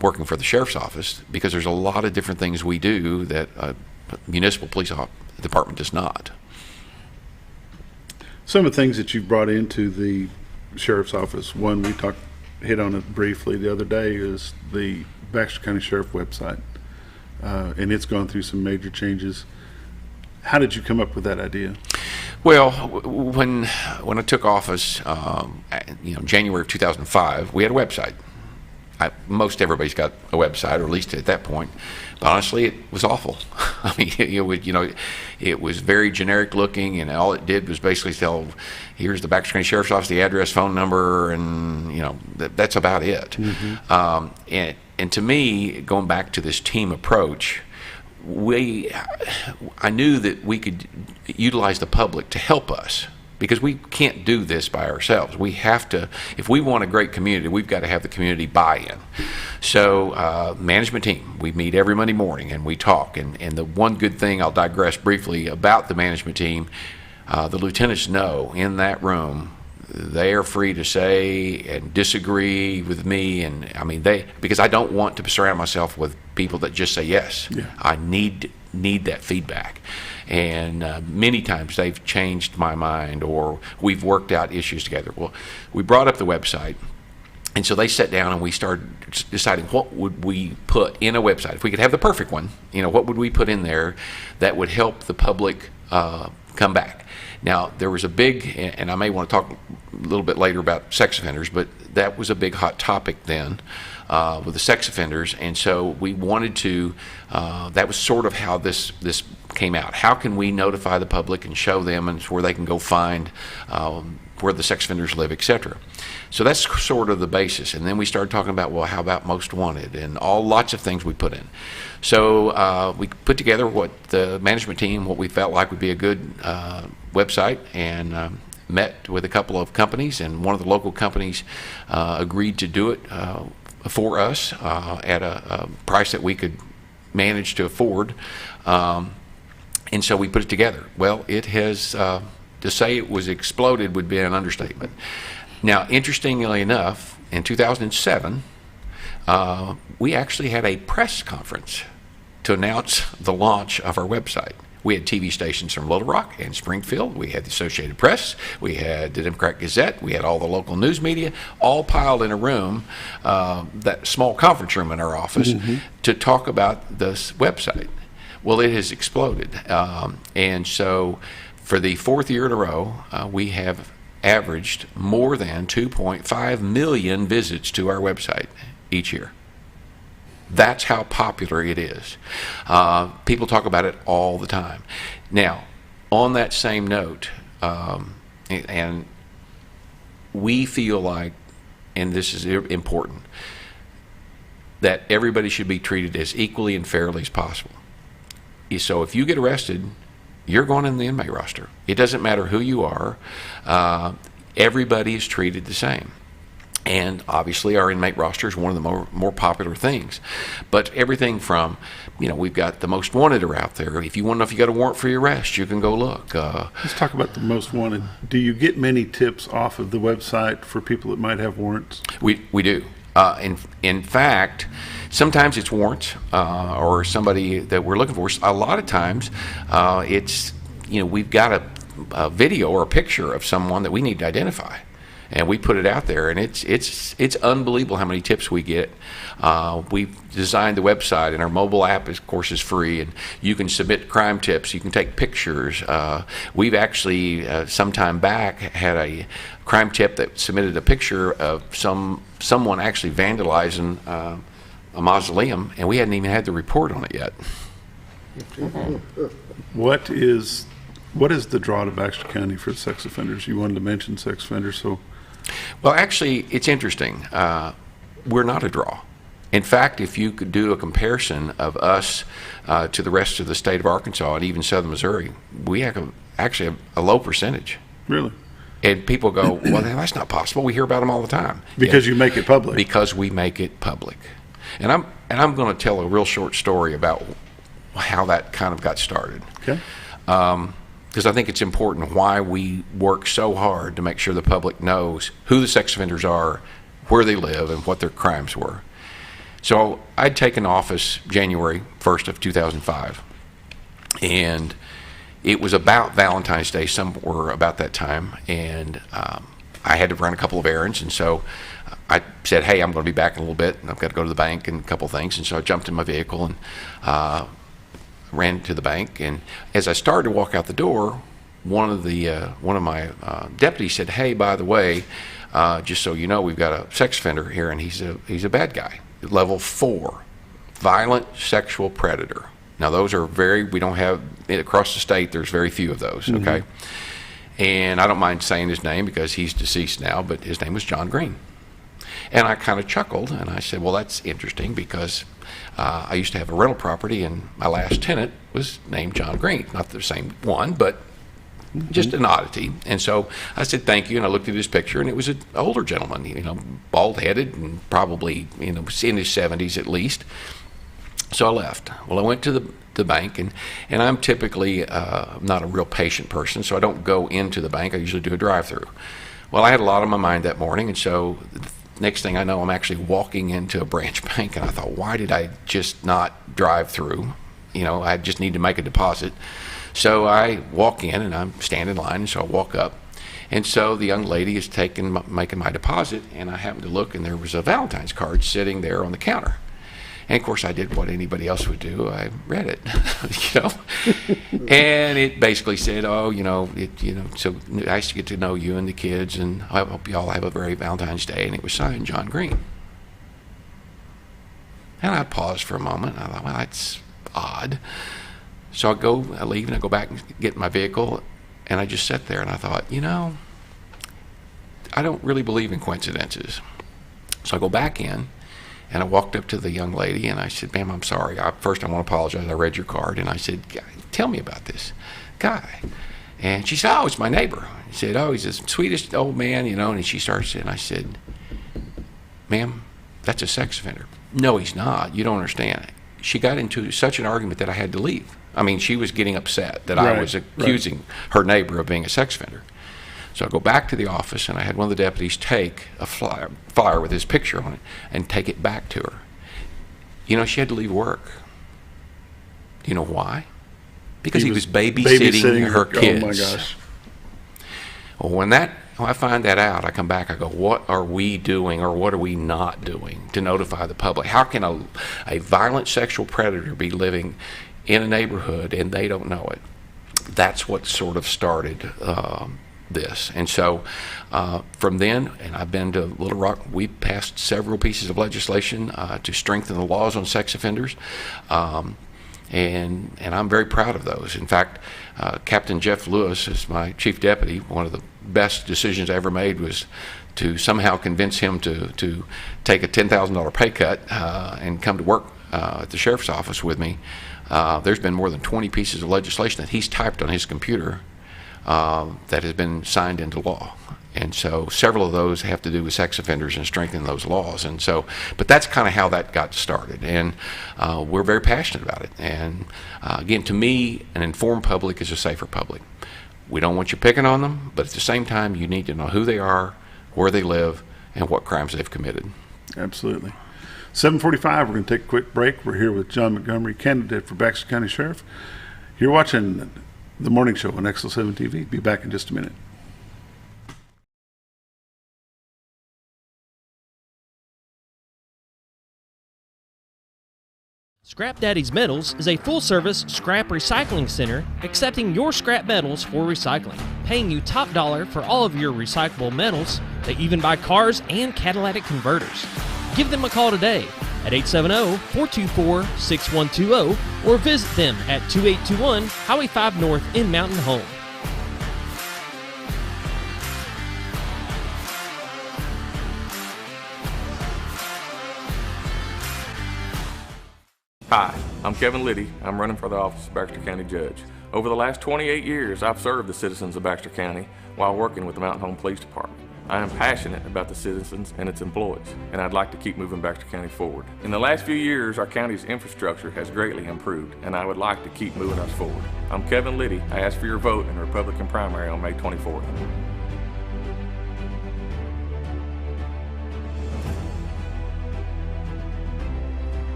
working for the sheriff's office, because there's a lot of different things we do that a municipal police department does not. Some of the things that you've brought into the sheriff's office, one we hit on it briefly the other day, is the Baxter County Sheriff website, and it's gone through some major changes. How did you come up with that idea? Well, when I took office, January of 2005, we had a website. Most everybody's got a website, or at least at that point. But honestly, it was awful. I mean, it was very generic looking, and all it did was basically tell, here's the Baxter County Sheriff's Office, the address, phone number, and that's about it. Mm-hmm. And to me, going back to this team approach, I knew that we could utilize the public to help us, because we can't do this by ourselves. We have to, if we want a great community, we've got to have the community buy-in. So management team, we meet every Monday morning and we talk. And the one good thing, I'll digress briefly about the management team, the lieutenants know in that room, they are free to say and disagree with me, and I mean because I don't want to surround myself with people that just say yes. Yeah. I need that feedback, and many times they've changed my mind, or we've worked out issues together. Well, we brought up the website, and so they sat down and we started deciding what would we put in a website. If we could have the perfect one, what would we put in there that would help the public come back. Now, there was a big, and I may want to talk a little bit later about sex offenders, but that was a big hot topic then with the sex offenders, and so we wanted to, that was sort of how this came out. How can we notify the public and show them and where they can go find where the sex offenders live, etc. So that's sort of the basis. And then we started talking about, well, how about most wanted, and lots of things we put in. So we put together what the management team, what we felt like would be a good website, and met with a couple of companies, and one of the local companies agreed to do it for us at a price that we could manage to afford. And so we put it together. Well, it has, to say it was exploded would be an understatement. Now, interestingly enough, in 2007, we actually had a press conference to announce the launch of our website. We had TV stations from Little Rock and Springfield. We had the Associated Press. We had the Democrat Gazette. We had all the local news media, all piled in a room, that small conference room in our office, mm-hmm. to talk about this website. Well, it has exploded. And so for the fourth year in a row, we have averaged more than 2.5 million visits to our website each year. That's how popular it is. People talk about it all the time. Now, on that same note, and we feel like, and this is important, that everybody should be treated as equally and fairly as possible. So if you get arrested, you're going in the inmate roster. It doesn't matter who you are. Everybody is treated the same. And obviously our inmate roster is one of the more popular things. But everything from, we've got the most wanted are out there. If you want to know if you got a warrant for your arrest, you can go look. Let's talk about the most wanted. Do you get many tips off of the website for people that might have warrants? We do. In fact, sometimes it's warrants or somebody that we're looking for. A lot of times it's, we've got a video or a picture of someone that we need to identify. And we put it out there, and it's unbelievable how many tips we get. We've designed the website, and our mobile app, of course, is free, and you can submit crime tips. You can take pictures. We've actually, some time back, had a crime tip that submitted a picture of someone actually vandalizing a mausoleum, and we hadn't even had the report on it yet. What is the draw to Baxter County for sex offenders? You wanted to mention sex offenders, so... Well, actually, it's interesting. We're not a draw. In fact, if you could do a comparison of us to the rest of the state of Arkansas and even southern Missouri, we actually have a low percentage. Really? And people go, well, that's not possible. We hear about them all the time. Because you make it public. Because we make it public. And I'm going to tell a real short story about how that kind of got started. Okay. Because I think it's important why we work so hard to make sure the public knows who the sex offenders are, where they live, and what their crimes were. So I'd taken office January 1st of 2005, and it was about Valentine's Day, somewhere about that time, and I had to run a couple of errands, and so I said, hey, I'm going to be back in a little bit, and I've got to go to the bank and a couple of things, and so I jumped in my vehicle and ran to the bank, and as I started to walk out the door, one of my deputies said, hey, by the way, just so you know, we've got a sex offender here, and he's a bad guy, level 4, violent sexual predator. Now those are we don't have, across the state, there's very few of those, okay? And I don't mind saying his name because he's deceased now, but his name was John Green. And I kind of chuckled, and I said, well, that's interesting because I used to have a rental property, and my last tenant was named John Green. Not the same one, but just an oddity. And so I said, thank you, and I looked at his picture, and it was an older gentleman, bald-headed and probably, in his 70s at least. So I left. Well, I went to the bank, and I'm typically not a real patient person, so I don't go into the bank. I usually do a drive-through. Well, I had a lot on my mind that morning, and so next thing I know, I'm actually walking into a branch bank, and I thought, why did I just not drive through? I just need to make a deposit. So I walk in, and I'm standing in line, and so I walk up. And so the young lady is making my deposit, and I happened to look, and there was a Valentine's card sitting there on the counter. And, of course, I did what anybody else would do. I read it, And it basically said, so nice to get to know you and the kids, and I hope you all have a very Valentine's Day. And it was signed John Green. And I paused for a moment. I thought, well, that's odd. So I leave, and I go back and get in my vehicle, and I just sat there, and I thought, I don't really believe in coincidences. So I go back in. And I walked up to the young lady, and I said, ma'am, I'm sorry. First, I want to apologize. I read your card. And I said, tell me about this guy. And she said, oh, it's my neighbor. She said, oh, he's the sweetest old man, And she starts, and I said, ma'am, that's a sex offender. No, he's not. You don't understand. She got into such an argument that I had to leave. I mean, she was getting upset that I was accusing her neighbor of being a sex offender. So I go back to the office, and I had one of the deputies take a flyer with his picture on it and take it back to her. She had to leave work. Do you know why? Because he was babysitting her kids. Oh, my gosh. Well, when I find that out, I come back, I go, what are we doing or what are we not doing to notify the public? How can a violent sexual predator be living in a neighborhood and they don't know it? That's what sort of started this. And so from then, and I've been to Little Rock, we passed several pieces of legislation to strengthen the laws on sex offenders. And I'm very proud of those. In fact, Captain Jeff Lewis is my chief deputy. One of the best decisions I ever made was to somehow convince him to take a $10,000 pay cut and come to work at the sheriff's office with me. There's been more than 20 pieces of legislation that he's typed on his computer that has been signed into law. And so several of those have to do with sex offenders and strengthening those laws. And so, but that's kind of how that got started. And we're very passionate about it. And again, to me, an informed public is a safer public. We don't want you picking on them, but at the same time, you need to know who they are, where they live, and what crimes they've committed. Absolutely. 7:45, we're going to take a quick break. We're here with John Montgomery, candidate for Baxter County Sheriff. You're watching The Morning Show on XL7-TV. Be back in just a minute. Scrap Daddy's Metals is a full-service scrap recycling center accepting your scrap metals for recycling, paying you top dollar for all of your recyclable metals. They even buy cars and catalytic converters. Give them a call today at 870-424-6120 or visit them at 2821 Highway 5 North in Mountain Home. Hi, I'm Kevin Liddy. I'm running for the office of Baxter County Judge. Over the last 28 years, I've served the citizens of Baxter County while working with the Mountain Home Police Department. I am passionate about the citizens and its employees, and I'd like to keep moving Baxter County forward. In the last few years, our county's infrastructure has greatly improved, and I would like to keep moving us forward. I'm Kevin Liddy. I ask for your vote in the Republican primary on May 24th.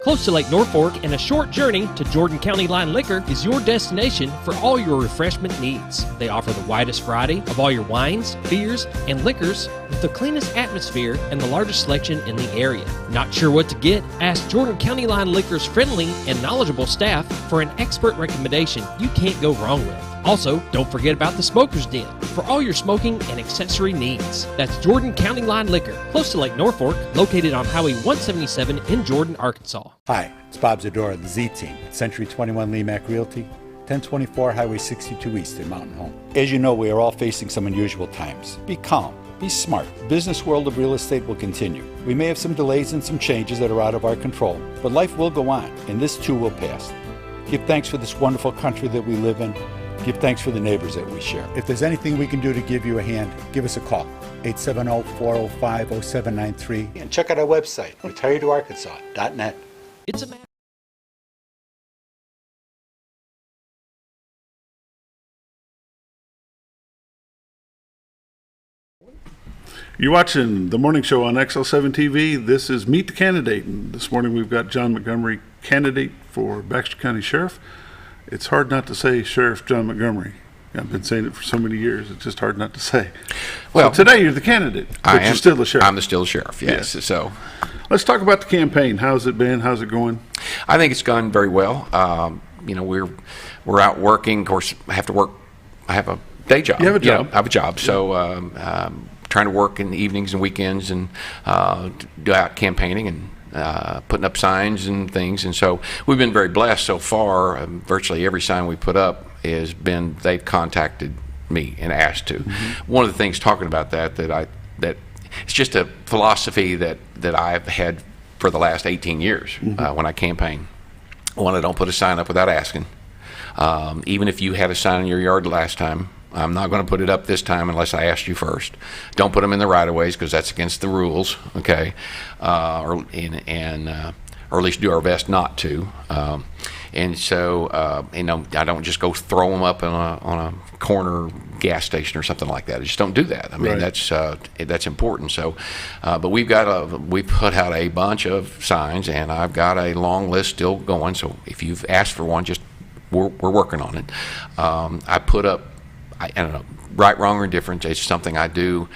Close to Lake Norfolk and a short journey to Jordan County Line Liquor is your destination for all your refreshment needs. They offer the widest variety of all your wines, beers, and liquors with the cleanest atmosphere and the largest selection in the area. Not sure what to get? Ask Jordan County Line Liquor's friendly and knowledgeable staff for an expert recommendation you can't go wrong with. Also, don't forget about the Smoker's Den for all your smoking and accessory needs. That's Jordan County Line Liquor, close to Lake Norfolk, located on Highway 177 in Jordan, Arkansas. Hi, it's Bob Zadora of the Z-Team at Century 21 Lemac Realty, 1024 Highway 62 East in Mountain Home. As you know, we are all facing some unusual times. Be calm. Be smart. The business world of real estate will continue. We may have some delays and some changes that are out of our control, but life will go on, and this too will pass. Give thanks for this wonderful country that we live in. Give thanks for the neighbors that we share. If there's anything we can do to give you a hand, give us a call. 870-405-0793. And check out our website, retiredtoarkansas.net. It's a matter. You're watching The Morning Show on XL7-TV. This is Meet the Candidate. And this morning we've got John Montgomery, candidate for Baxter County Sheriff. It's hard not to say Sheriff John Montgomery. I've been saying it for so many years. It's just hard not to say. Well, so today you're the candidate, but you're still the sheriff. I'm still the sheriff, yes. So let's talk about the campaign. How's it been? How's it going? I think it's gone very well. You know, we're out working. Of course, I have to work. I have a day job. You have a job. You know, I have a job. So trying to work in the evenings and weekends and do out campaigning and putting up signs and things. And so we've been very blessed so far. Virtually every sign we put up has been, they've contacted me and asked to. Mm-hmm. One of the things talking about that it's just a philosophy that I've had for the last 18 years. Mm-hmm. When I campaign. One, I don't put a sign up without asking. Even if you had a sign in your yard last time, I'm not going to put it up this time unless I asked you first. Don't put them in the right-of-ways because that's against the rules, okay? Or at least do our best not to. And so, you know, I don't just go throw them up on a corner gas station or something like that. I just don't do that. I mean, right. That's important. So, but we've put out a bunch of signs, and I've got a long list still going. So if you've asked for one, we're working on it. I put up, I don't know, right, wrong, or indifferent. It's something I do.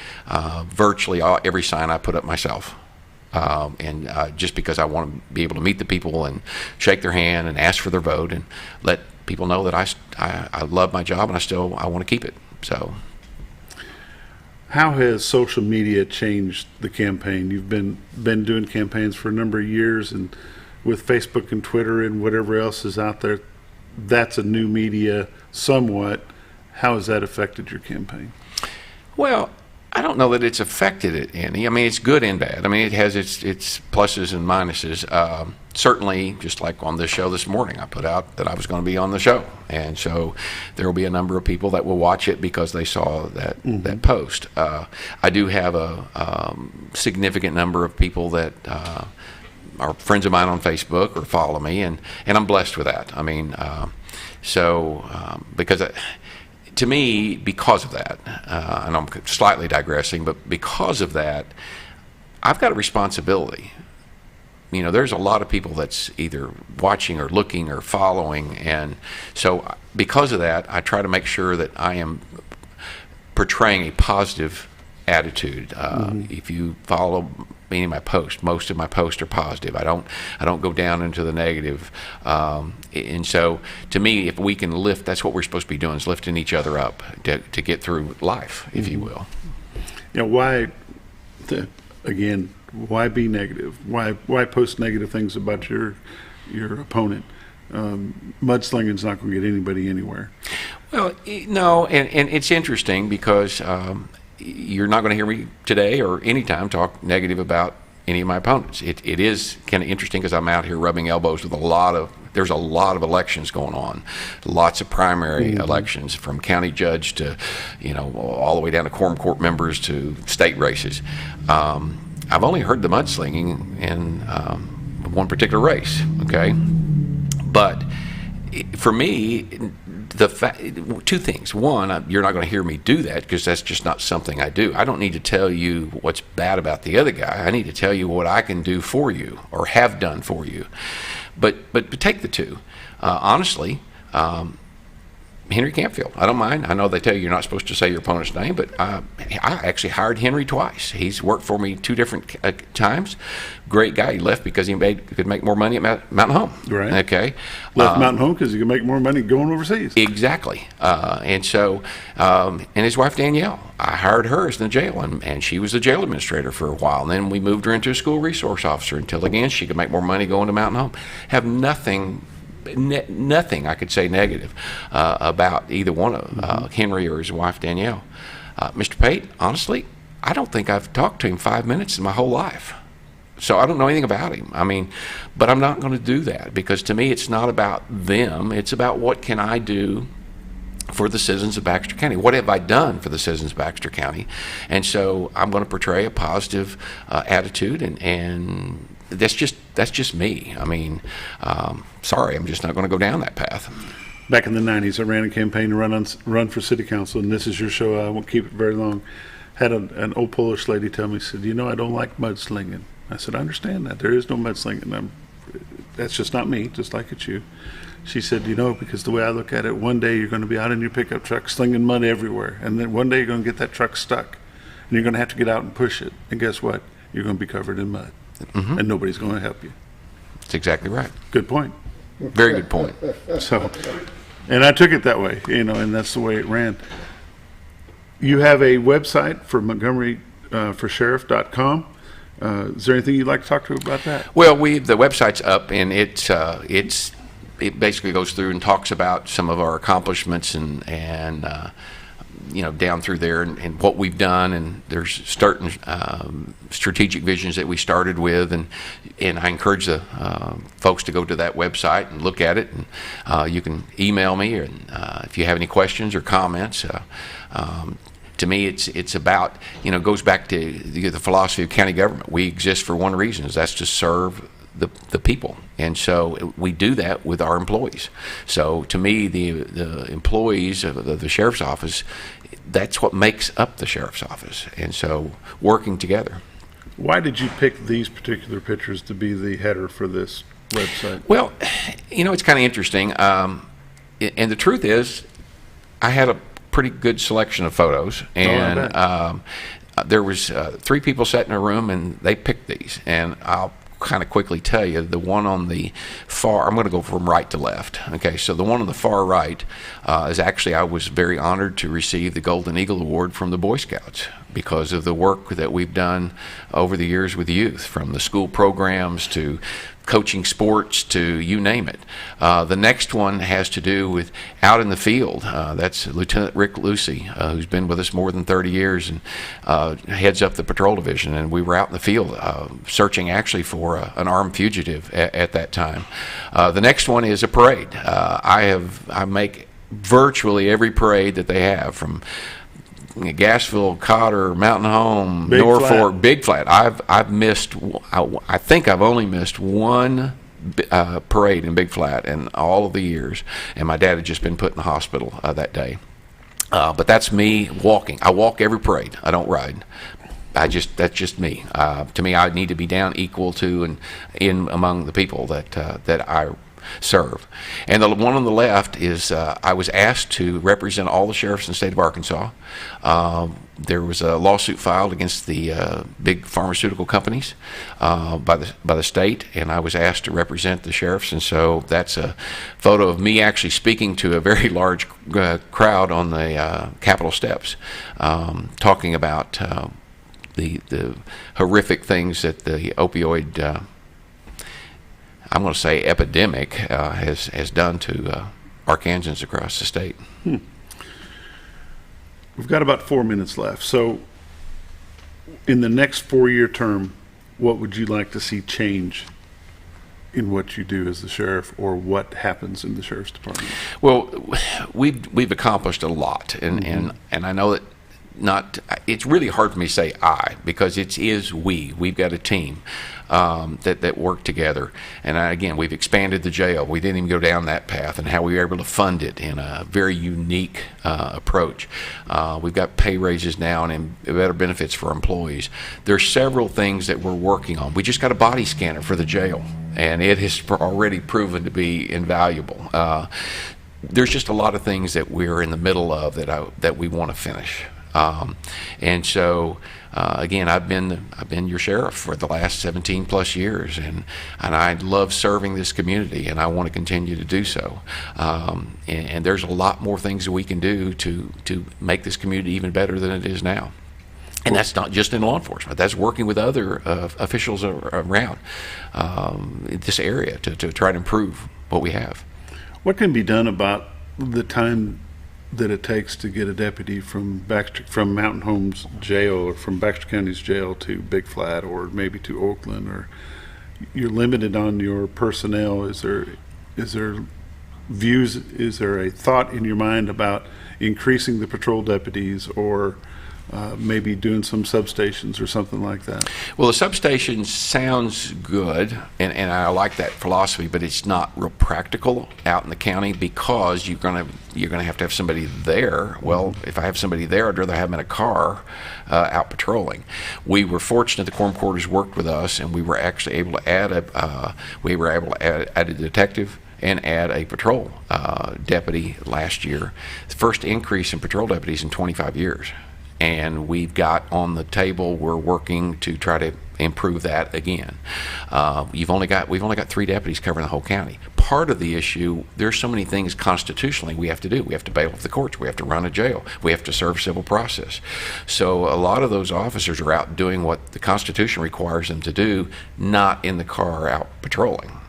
Virtually every sign I put up myself. And just because I want to be able to meet the people and shake their hand and ask for their vote and let people know that I love my job and I want to keep it. So, how has social media changed the campaign? You've been doing campaigns for a number of years, and with Facebook and Twitter and whatever else is out there, that's a new media somewhat. How has that affected your campaign? Well, I don't know that it's affected it any. I mean, it's good and bad. I mean, it has its pluses and minuses. Certainly, just like on this show this morning, I put out that I was going to be on the show, and so there will be a number of people that will watch it because they saw that that post. I do have a significant number of people that are friends of mine on Facebook or follow me, and I'm blessed with that. I mean, because to me, because of that, and I'm slightly digressing, but because of that, I've got a responsibility. You know, there's a lot of people that's either watching or looking or following, and so because of that, I try to make sure that I am portraying a positive attitude. If you follow any of my posts, most of my posts are positive. I don't go down into the negative. And so to me, if we can lift, that's what we're supposed to be doing, is lifting each other up to get through life, if you will. You know, why be negative? Why post negative things about your opponent? Mudslinging's not going to get anybody anywhere. Well, no, and it's interesting because you're not going to hear me today or anytime talk negative about any of my opponents. It is kind of interesting because I'm out here rubbing elbows with there's a lot of elections going on, lots of primary elections, from county judge to, all the way down to quorum court members to state races. I've only heard the mudslinging in one particular race, okay? But for me, two things. One, you're not going to hear me do that because that's just not something I do. I don't need to tell you what's bad about the other guy. I need to tell you what I can do for you or have done for you. But take the two. Honestly, Henry Campfield, I don't mind. I know they tell you you're not supposed to say your opponent's name, but I actually hired Henry twice. He's worked for me 2 different times. Great guy. He left because he could make more money at Mountain Home. Right. Okay. Left Mountain Home because he could make more money going overseas. Exactly. And so, and his wife Danielle, I hired her as the jail, and she was the jail administrator for a while. And then we moved her into a school resource officer until, again, she could make more money going to Mountain Home. Have nothing I could say negative about either one of Henry or his wife Danielle. Mr. Pate, honestly, I don't think I've talked to him 5 minutes in my whole life. So I don't know anything about him. I mean, but I'm not going to do that because to me it's not about them. It's about what can I do for the citizens of Baxter County. What have I done for the citizens of Baxter County? And so I'm going to portray a positive attitude, and that's just me. I mean, sorry, I'm just not going to go down that path. Back in the 90s, I ran a campaign to run for city council, and this is your show. I won't keep it very long. Had an old Polish lady tell me, said, I don't like mudslinging. I said, I understand that. There is no mudslinging. That's just not me, just like it's you. She said, because the way I look at it, one day you're going to be out in your pickup truck slinging mud everywhere, and then one day you're going to get that truck stuck, and you're going to have to get out and push it. And guess what? You're going to be covered in mud, and nobody's going to help you. That's exactly right. Good point. Very good point. So, and I took it that way, and that's the way it ran. You have a website for Montgomery for sheriff.com. Is there anything you'd like to talk to about that? Well, the website's up, and it basically goes through and talks about some of our accomplishments and down through there and what we've done, and there's certain strategic visions that we started with, and I encourage the folks to go to that website and look at it, and you can email me and if you have any questions or comments. To me, it's about, goes back to the philosophy of county government. We exist for one reason, is that's to serve the people, and so we do that with our employees. So to me, the employees of the sheriff's office, that's what makes up the sheriff's office, and so working together. Why did you pick these particular pictures to be the header for this website? Well, it's kind of interesting, and the truth is, I had a pretty good selection of photos, and there was 3 people sat in a room, and they picked these, and I'll kind of quickly tell you, the one on the far, I'm going to go from right to left. Okay, so the one on the far right is actually, I was very honored to receive the Golden Eagle Award from the Boy Scouts because of the work that we've done over the years with youth, from the school programs to coaching sports to you name it. The next one has to do with out in the field. That's Lieutenant Rick Lucy, who's been with us more than 30 years and heads up the patrol division. And we were out in the field searching actually for an armed fugitive at that time. The next one is a parade. I make virtually every parade that they have, from Gassville, Cotter, Mountain Home, Big Norfolk, Flat. Big Flat. I've missed. I think I've only missed one parade in Big Flat in all of the years, and my dad had just been put in the hospital that day. But that's me walking. I walk every parade. I don't ride. That's just me. To me, I need to be down equal to and in among the people that I serve. And the one on the left is I was asked to represent all the sheriffs in the state of Arkansas. There was a lawsuit filed against the big pharmaceutical companies by the state, and I was asked to represent the sheriffs. And so that's a photo of me actually speaking to a very large crowd on the Capitol steps, talking about the horrific things that the opioid I'm going to say epidemic has done to Arkansans across the state. We've got about 4 minutes left. So in the next 4-year term, what would you like to see change in what you do as the sheriff, or what happens in the sheriff's department? Well, we've accomplished a lot, and I know that it's really hard for me to say I, because it is we. We've got a team that work together. And again, we've expanded the jail. We didn't even go down that path, and how we were able to fund it in a very unique approach. We've got pay raises now and better benefits for employees. There's several things that we're working on. We just got a body scanner for the jail, and it has already proven to be invaluable. There's just a lot of things that we're in the middle of that we want to finish. And so again, I've been your sheriff for the last 17 plus years, and I love serving this community, and I want to continue to do so. And there's a lot more things that we can do to make this community even better than it is now. And that's not just in law enforcement. That's working with other officials around this area to try to improve what we have. What can be done about the time that it takes to get a deputy from Mountain Home's jail, or from Baxter County's jail, to Big Flat, or maybe to Oakland? Or you're limited on your personnel. Is there views? Is there a thought in your mind about increasing the patrol deputies, or maybe doing some substations or something like that? Well, the substation sounds good, and I like that philosophy, but it's not real practical out in the county, because you're gonna have to have somebody there. Well, if I have somebody there, I'd rather have them in a car out patrolling. We were fortunate the Quorum Quarters worked with us, and we were actually able to add a detective and add a patrol deputy last year. The first increase in patrol deputies in 25 years. And we've got on the table, we're working to try to improve that again. We've only got 3 deputies covering the whole county. Part of the issue, there's so many things constitutionally we have to do. We have to bail the courts, we have to run a jail, we have to serve civil process. So a lot of those officers are out doing what the Constitution requires them to do, not in the car out patrolling.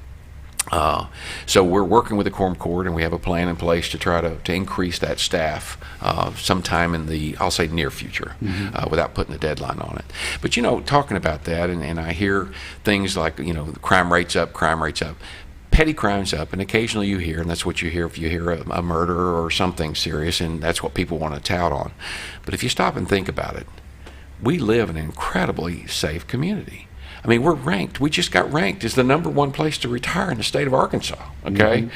So we're working with the Quorum Court, and we have a plan in place to try to increase that staff sometime in the, I'll say, near future, without putting a deadline on it. But talking about that, and I hear things like, crime rate's up, petty crime's up, and occasionally you hear, and that's what you hear if you hear a murder or something serious, and that's what people want to tout on. But if you stop and think about it, we live in an incredibly safe community. I mean, we're ranked. We just got ranked as the #1 place to retire in the state of Arkansas. Okay,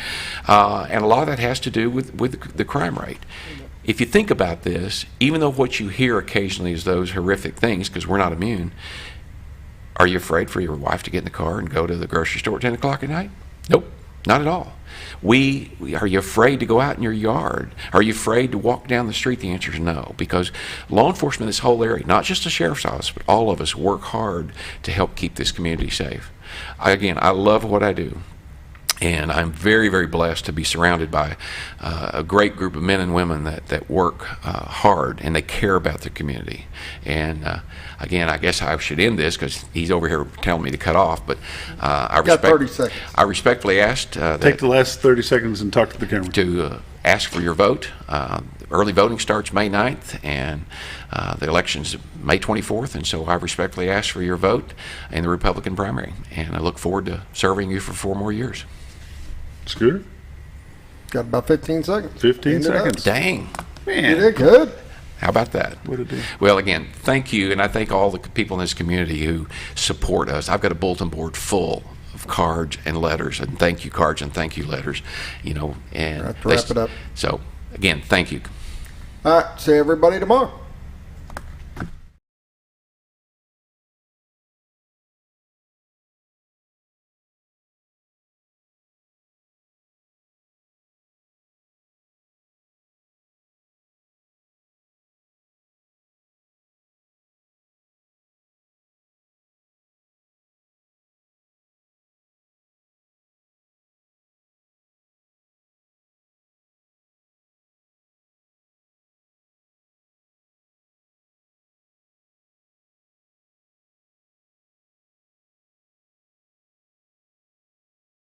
and a lot of that has to do with the crime rate. If you think about this, even though what you hear occasionally is those horrific things, because we're not immune, are you afraid for your wife to get in the car and go to the grocery store at 10 o'clock at night? Nope, not at all. Are you afraid to go out in your yard? Are you afraid to walk down the street? The answer is no, because law enforcement in this whole area, not just the sheriff's office, but all of us work hard to help keep this community safe. I love what I do. And I'm very, very blessed to be surrounded by a great group of men and women that work hard, and they care about the community. And again, I guess I should end this because he's over here telling me to cut off. But I got 30 seconds. I respectfully asked Take the last 30 seconds and talk to the camera. To ask for your vote. Early voting starts May 9th, and the election's May 24th, and so I respectfully ask for your vote in the Republican primary. And I look forward to serving you for 4 more years. Scooter? Got about 15 seconds. 15 seconds. Dang. Man. You did good. How about that? What did it do? Well, again, thank you, and I thank all the people in this community who support us. I've got a bulletin board full of cards and letters, and thank you cards and thank you letters, and wrap it up. So, again, thank you. All right, see everybody tomorrow.